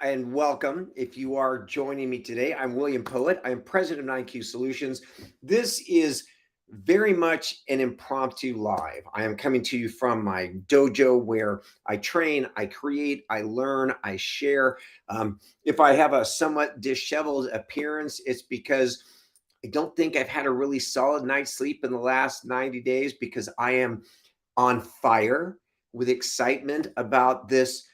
and welcome. If you are joining me today, I'm William Poett. I am president of 9Q Solutions. This is very much an impromptu live. I am coming to you from my dojo where I train, I create, I learn, I share. If I have a somewhat disheveled appearance, it's because I don't think I've had a really solid night's sleep in the last 90 days because I am on fire with excitement about this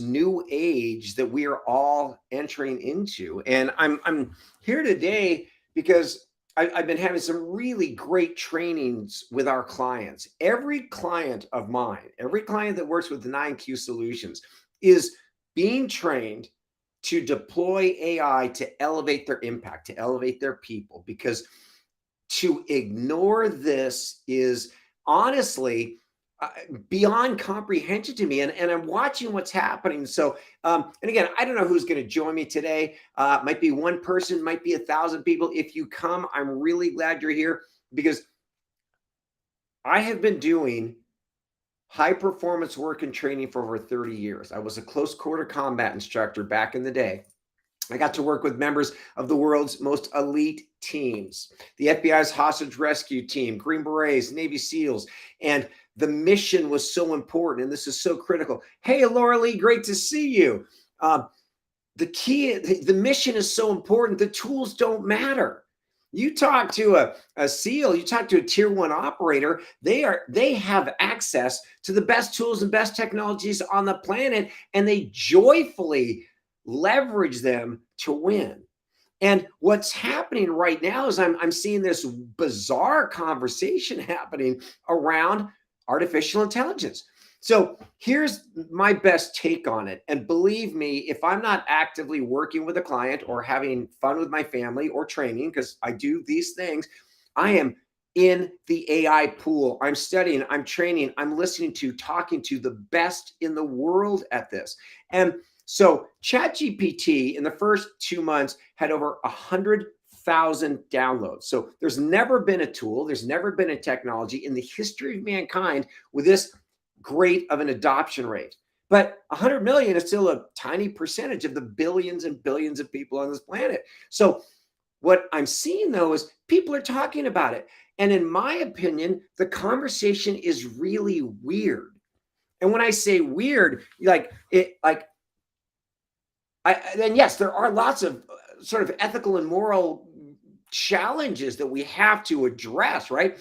new age that we are all entering into. And I'm here today because I've been having some really great trainings with our clients. Every client of mine, every client that works with the 9Q Solutions is being trained to deploy AI to elevate their impact, to elevate their people, because to ignore this is honestly uh, beyond comprehension to me. And I'm watching what's happening. So, and again, I don't know who's going to join me today. Might be one person, might be 1,000 people. If you come, I'm really glad you're here because I have been doing high performance work and training for over 30 years. I was a close quarter combat instructor back in the day. I got to work with members of the world's most elite teams, the FBI's hostage rescue team, Green Berets, Navy SEALs, and the mission was so important, and this is so critical. Hey, Laura Lee, great to see you. The mission is so important. The tools don't matter. You talk to a SEAL, you talk to a tier one operator, they have access to the best tools and best technologies on the planet, and they joyfully leverage them to win. And what's happening right now is I'm seeing this bizarre conversation happening around artificial intelligence. So here's my best take on it. And believe me, if I'm not actively working with a client or having fun with my family or training, because I do these things, I am in the AI pool. I'm studying, I'm training, I'm listening to, talking to the best in the world at this. And so ChatGPT in the first 2 months had over 100,000 downloads. So there's never been a tool, there's never been a technology in the history of mankind with this great of an adoption rate. But 100 million is still a tiny percentage of the billions and billions of people on this planet. So what I'm seeing though is people are talking about it. And in my opinion, the conversation is really weird. And when I say weird, then yes, there are lots of sort of ethical and moral challenges that we have to address, right?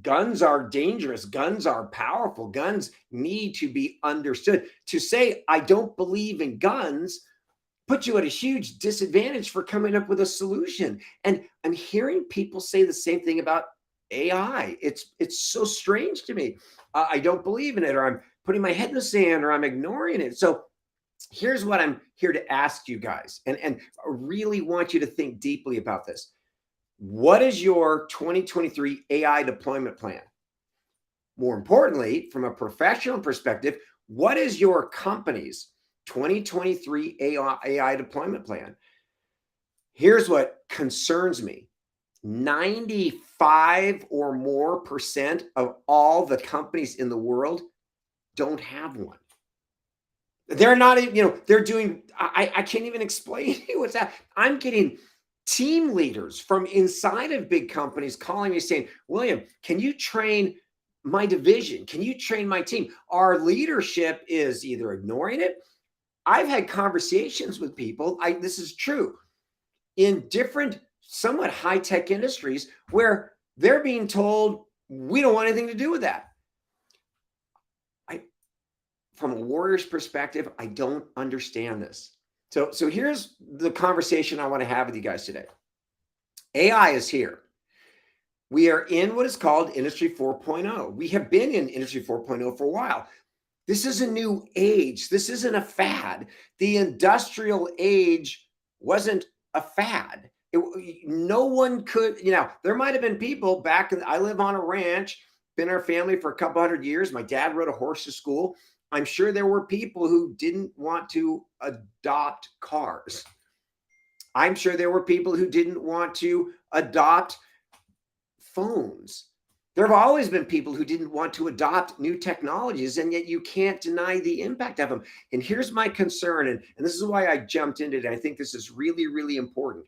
Guns are dangerous. Guns are powerful. Guns need to be understood. To say I don't believe in guns puts you at a huge disadvantage for coming up with a solution. And I'm hearing people say the same thing about AI. It's so strange to me. I don't believe in it, or I'm putting my head in the sand, or I'm ignoring it. So here's what I'm here to ask you guys, and I really want you to think deeply about this. What is your 2023 AI deployment plan? More importantly, from a professional perspective, what is your company's 2023 AI deployment plan? Here's what concerns me. 95 or more percent of all the companies in the world don't have one. They're not even, they're doing, I can't even explain to you what's that. I'm getting team leaders from inside of big companies calling me saying, William, can you train my division? Can you train my team? Our leadership is either ignoring it. I've had conversations with people, this is true, in different, somewhat high-tech industries where they're being told, we don't want anything to do with that. From a warrior's perspective, I don't understand this. So here's the conversation I want to have with you guys today. AI is here. We are in what is called Industry 4.0. We have been in Industry 4.0 for a while. This is a new age. This isn't a fad. The industrial age wasn't a fad. No one could, there might have been people back I live on a ranch, been in our family for a couple hundred years. My dad rode a horse to school. I'm sure there were people who didn't want to adopt cars. I'm sure there were people who didn't want to adopt phones. There have always been people who didn't want to adopt new technologies, and yet you can't deny the impact of them. And here's my concern, and this is why I jumped into it. I think this is really, really important.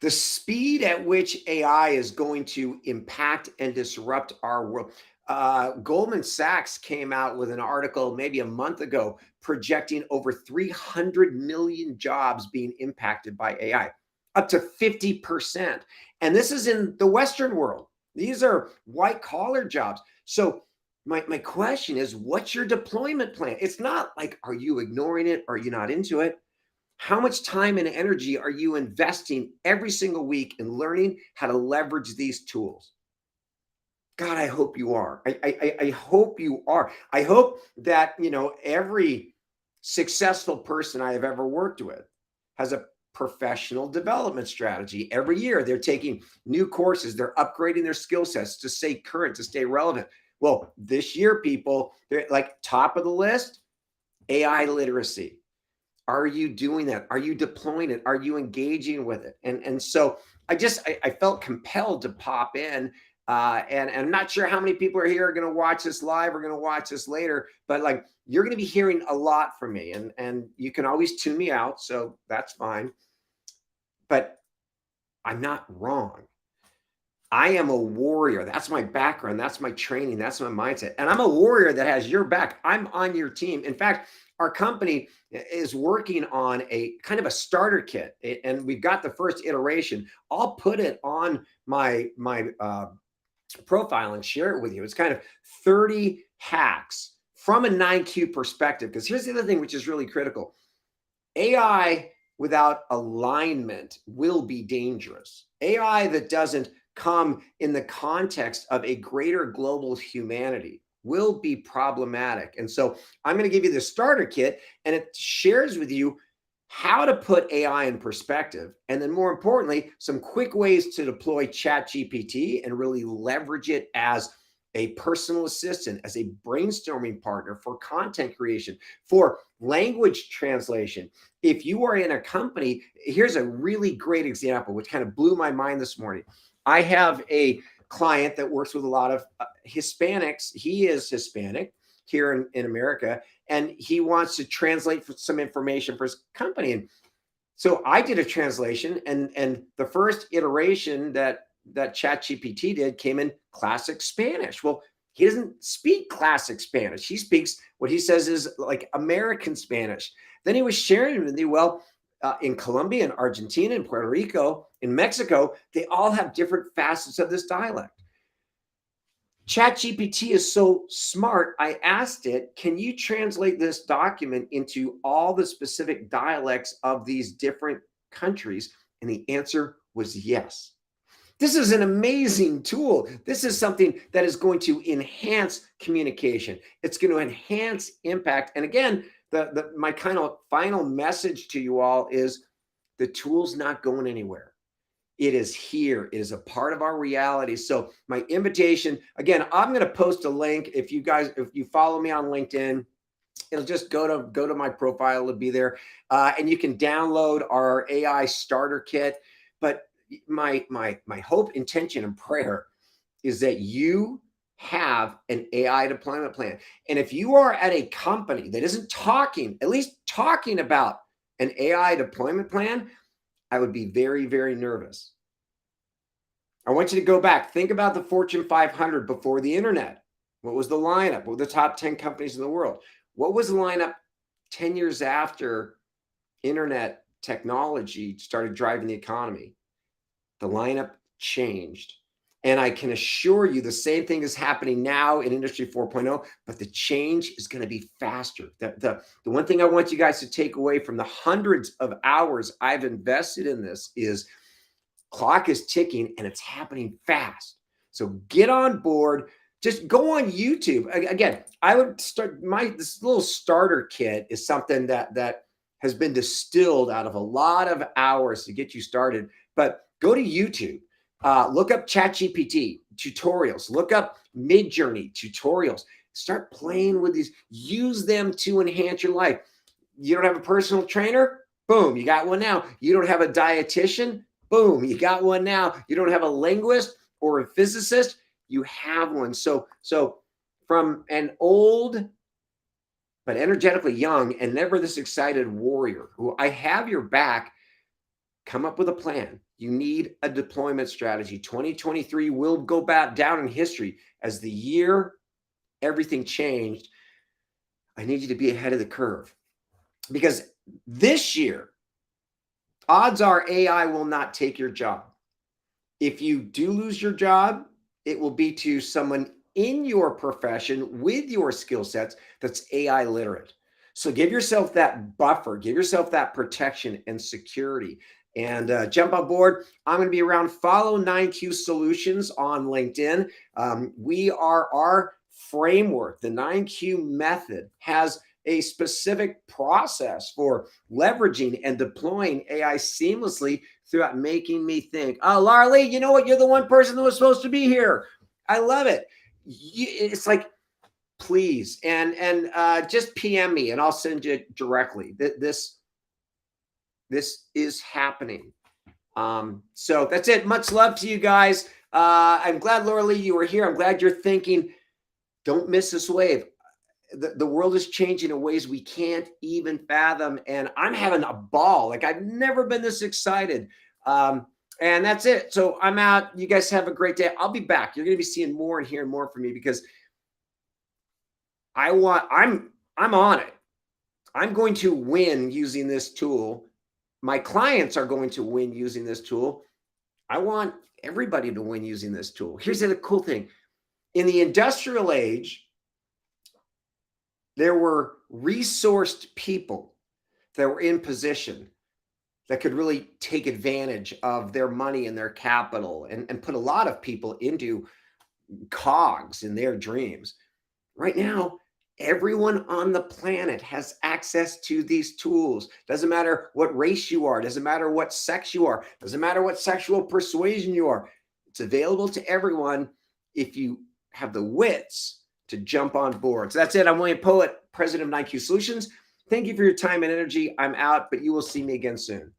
The speed at which AI is going to impact and disrupt our world. Goldman Sachs came out with an article maybe a month ago projecting over 300 million jobs being impacted by AI, up to 50%. And this is in the Western world. These are white collar jobs. So my question is, what's your deployment plan? It's not like, are you ignoring it? Are you not into it? How much time and energy are you investing every single week in learning how to leverage these tools? God, I hope you are. I hope you are. I hope that, every successful person I have ever worked with has a professional development strategy. Every year, they're taking new courses, they're upgrading their skill sets to stay current, to stay relevant. Well, this year, people, they're like top of the list, AI literacy. Are you doing that? Are you deploying it? Are you engaging with it? And so I felt compelled to pop in. And I'm not sure how many people are here are going to watch this live or going to watch this later, but like you're going to be hearing a lot from me, and you can always tune me out, so that's fine. But I'm not wrong. I am a warrior. That's my background. That's my training. That's my mindset. And I'm a warrior that has your back. I'm on your team. In fact, our company is working on a kind of a starter kit, and we've got the first iteration. I'll put it on my profile and share it with you. It's kind of 30 hacks from a 9Q perspective. Because here's the other thing, which is really critical. AI without alignment will be dangerous. AI that doesn't come in the context of a greater global humanity will be problematic. And so I'm going to give you the starter kit, and it shares with you how to put AI in perspective. And then more importantly, some quick ways to deploy ChatGPT and really leverage it as a personal assistant, as a brainstorming partner for content creation, for language translation. If you are in a company, here's a really great example, which kind of blew my mind this morning. I have a client that works with a lot of Hispanics. He is Hispanic here in America, and he wants to translate some information for his company. And so I did a translation, and the first iteration that ChatGPT did came in classic Spanish. Well, he doesn't speak classic Spanish. He speaks what he says is like American Spanish. Then he was sharing with me, well, in Colombia and Argentina and Puerto Rico, in Mexico, they all have different facets of this dialect. ChatGPT is so smart. I asked it, can you translate this document into all the specific dialects of these different countries? And the answer was yes. This is an amazing tool. This is something that is going to enhance communication. It's going to enhance impact. And again, my kind of final message to you all is the tool's not going anywhere. It is here. It is a part of our reality. So my invitation, again, I'm going to post a link. If you follow me on LinkedIn, it'll just go to my profile. It'll be there. And you can download our AI starter kit. But my hope, intention, and prayer is that you have an AI deployment plan. And if you are at a company that isn't at least talking about an AI deployment plan, I would be very, very nervous. I want you to go back. Think about the Fortune 500 before the internet. What was the lineup? What were the top 10 companies in the world? What was the lineup 10 years after internet technology started driving the economy? The lineup changed. And I can assure you the same thing is happening now in Industry 4.0, but the change is going to be faster. The one thing I want you guys to take away from the hundreds of hours I've invested in this is clock is ticking and it's happening fast. So get on board. Just go on YouTube. Again, I would start this little starter kit is something that has been distilled out of a lot of hours to get you started. But go to YouTube. Look up ChatGPT tutorials. Look up Midjourney tutorials. Start playing with these. Use them to enhance your life. You don't have a personal trainer? Boom, you got one now. You don't have a dietitian? Boom, you got one now. You don't have a linguist? or a physicist, you have one. So from an old but energetically young and never this excited warrior who I have your back, come up with a plan. You need a deployment strategy. 2023 will go back down in history as the year everything changed. I need you to be ahead of the curve because this year, odds are AI will not take your job. If you do lose your job, it will be to someone in your profession with your skill sets that's AI literate. So give yourself that buffer, give yourself that protection and security, and jump on board. I'm going to be around. Follow 9Q Solutions on LinkedIn. We are our framework. The 9Q method has a specific process for leveraging and deploying AI seamlessly throughout, making me think, oh, Laura Lee, you know what? You're the one person that was supposed to be here. I love it. It's like, please, and just PM me and I'll send you directly. This is happening. So that's it. Much love to you guys. I'm glad, Laura Lee, you were here. I'm glad you're thinking, don't miss this wave. The world is changing in ways we can't even fathom. And I'm having a ball. Like I've never been this excited. And that's it. So I'm out. You guys have a great day. I'll be back. You're going to be seeing more and hearing more from me because I'm on it. I'm going to win using this tool. My clients are going to win using this tool. I want everybody to win using this tool. Here's the cool thing. In the industrial age, there were resourced people that were in position that could really take advantage of their money and their capital and put a lot of people into cogs in their dreams. Right now, everyone on the planet has access to these tools. Doesn't matter what race you are, doesn't matter what sex you are, doesn't matter what sexual persuasion you are. It's available to everyone if you have the wits to jump on board. So that's it. I'm William Poett, president of 9Q Solutions. Thank you for your time and energy. I'm out, but you will see me again soon.